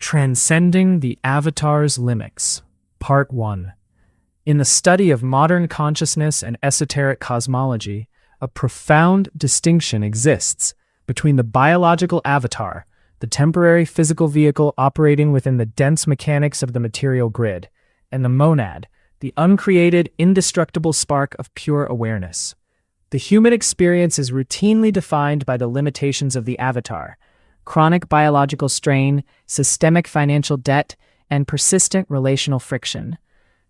Transcending the Avatar's Limits, Part 1. In the study of modern consciousness and esoteric cosmology, a profound distinction exists between the biological avatar, the temporary physical vehicle operating within the dense mechanics of the material grid, and the monad, the uncreated, indestructible spark of pure awareness. The human experience is routinely defined by the limitations of the avatar: chronic biological strain, systemic financial debt, and persistent relational friction.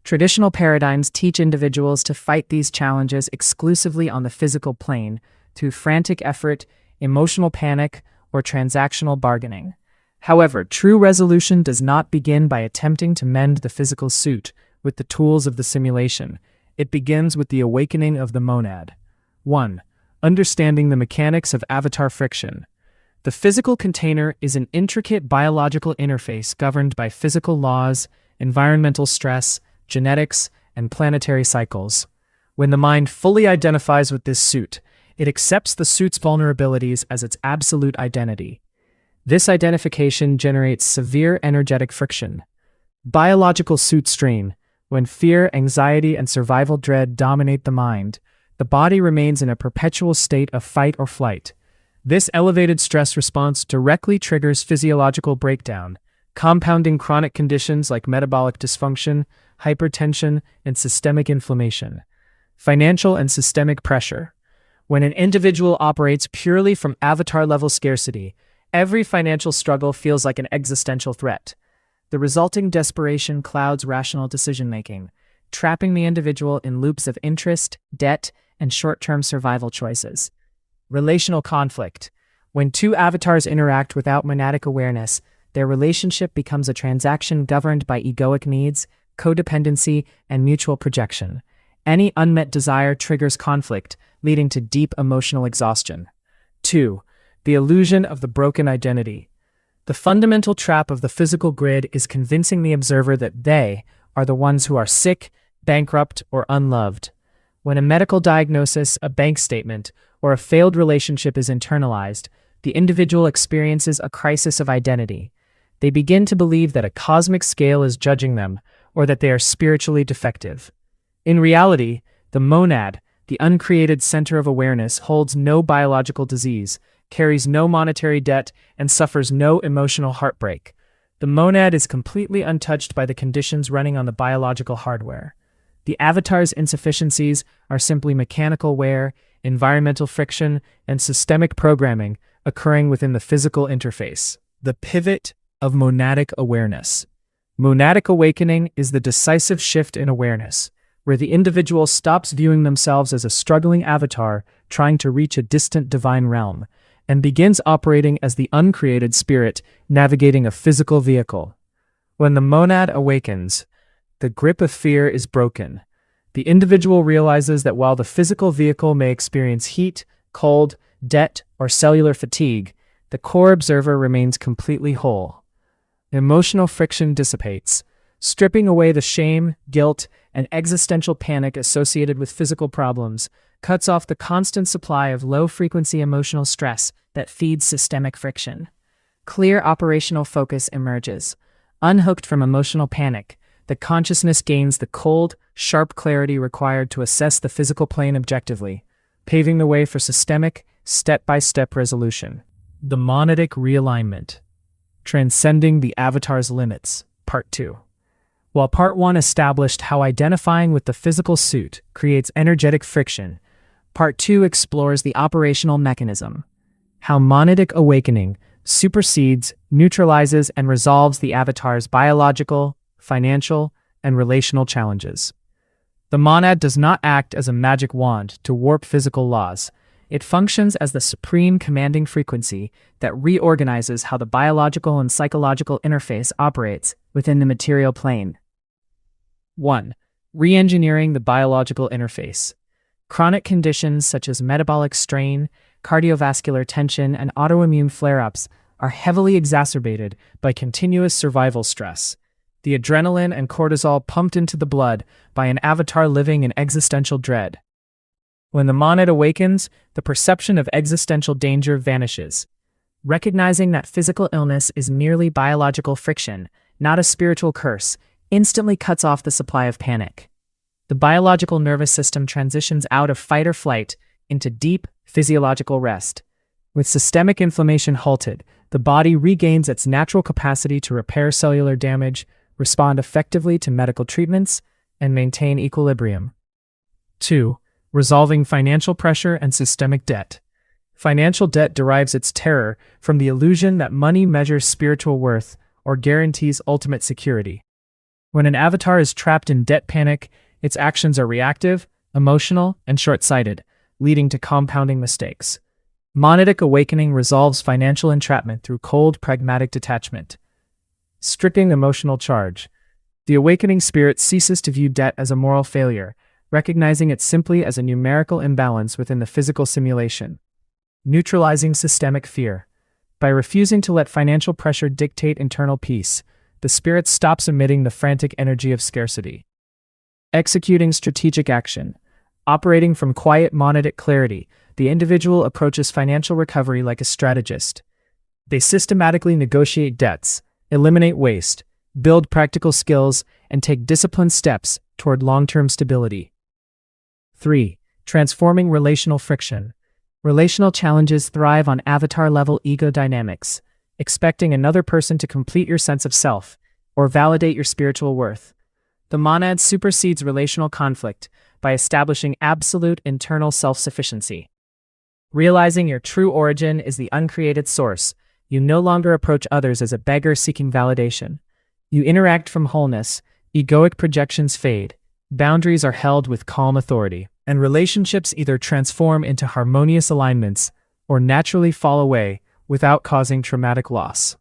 Traditional paradigms teach individuals to fight these challenges exclusively on the physical plane through frantic effort, emotional panic, or transactional bargaining. However, true resolution does not begin by attempting to mend the physical suit with the tools of the simulation. It begins with the awakening of the monad. 1. Understanding the mechanics of avatar friction. The physical container is an intricate biological interface governed by physical laws, environmental stress, genetics, and planetary cycles. When the mind fully identifies with this suit, it accepts the suit's vulnerabilities as its absolute identity. This identification generates severe energetic friction. Biological suit strain. When fear, anxiety, and survival dread dominate the mind, the body remains in a perpetual state of fight or flight. This elevated stress response directly triggers physiological breakdown, compounding chronic conditions like metabolic dysfunction, hypertension, and systemic inflammation. Financial and systemic pressure. When an individual operates purely from avatar-level scarcity, every financial struggle feels like an existential threat. The resulting desperation clouds rational decision-making, trapping the individual in loops of interest, debt, and short-term survival choices. Relational conflict. When two avatars interact without monadic awareness, their relationship becomes a transaction governed by egoic needs, codependency, and mutual projection. Any unmet desire triggers conflict, leading to deep emotional exhaustion. 2. The illusion of the broken identity. The fundamental trap of the physical grid is convincing the observer that they are the ones who are sick, bankrupt, or unloved. When a medical diagnosis, a bank statement, or a failed relationship is internalized, the individual experiences a crisis of identity. They begin to believe that a cosmic scale is judging them, or that they are spiritually defective. In reality, the monad, the uncreated center of awareness, holds no biological disease, carries no monetary debt, and suffers no emotional heartbreak. The monad is completely untouched by the conditions running on the biological hardware. The avatar's insufficiencies are simply mechanical wear, environmental friction, and systemic programming occurring within the physical interface. The pivot of monadic awareness. Monadic awakening is the decisive shift in awareness, where the individual stops viewing themselves as a struggling avatar trying to reach a distant divine realm, and begins operating as the uncreated spirit navigating a physical vehicle. When the monad awakens, the grip of fear is broken. The individual realizes that while the physical vehicle may experience heat, cold, debt, or cellular fatigue, the core observer remains completely whole. Emotional friction dissipates, stripping away the shame, guilt, and existential panic associated with physical problems, cuts off the constant supply of low-frequency emotional stress that feeds systemic friction. Clear operational focus emerges. Unhooked from emotional panic, the consciousness gains the cold, sharp clarity required to assess the physical plane objectively, paving the way for systemic, step-by-step resolution. The monadic realignment. Transcending the avatar's limits, Part 2. While Part 1 established how identifying with the physical suit creates energetic friction, Part 2 explores the operational mechanism, how monadic awakening supersedes, neutralizes, and resolves the avatar's biological, financial, and relational challenges. The monad does not act as a magic wand to warp physical laws. It functions as the supreme commanding frequency that reorganizes how the biological and psychological interface operates within the material plane. 1. Re-engineering the biological interface. Chronic conditions such as metabolic strain, cardiovascular tension, and autoimmune flare-ups are heavily exacerbated by continuous survival stress. The adrenaline and cortisol pumped into the blood by an avatar living in existential dread. When the monad awakens, the perception of existential danger vanishes. Recognizing that physical illness is merely biological friction, not a spiritual curse, instantly cuts off the supply of panic. The biological nervous system transitions out of fight or flight into deep physiological rest. With systemic inflammation halted, the body regains its natural capacity to repair cellular damage, respond effectively to medical treatments, and maintain equilibrium. 2. Resolving financial pressure and systemic debt. Financial debt derives its terror from the illusion that money measures spiritual worth or guarantees ultimate security. When an avatar is trapped in debt panic, its actions are reactive, emotional, and short-sighted, leading to compounding mistakes. Monadic awakening resolves financial entrapment through cold, pragmatic detachment. Stripping emotional charge. The awakening spirit ceases to view debt as a moral failure, recognizing it simply as a numerical imbalance within the physical simulation. Neutralizing systemic fear. By refusing to let financial pressure dictate internal peace, the spirit stops emitting the frantic energy of scarcity. Executing strategic action. Operating from quiet monadic clarity, the individual approaches financial recovery like a strategist. They systematically negotiate debts, eliminate waste, build practical skills, and take disciplined steps toward long-term stability. 3. Transforming relational friction. Relational challenges thrive on avatar-level ego dynamics, expecting another person to complete your sense of self or validate your spiritual worth. The monad supersedes relational conflict by establishing absolute internal self-sufficiency. Realizing your true origin is the uncreated source, you no longer approach others as a beggar seeking validation. You interact from wholeness, egoic projections fade, boundaries are held with calm authority, and relationships either transform into harmonious alignments or naturally fall away without causing traumatic loss.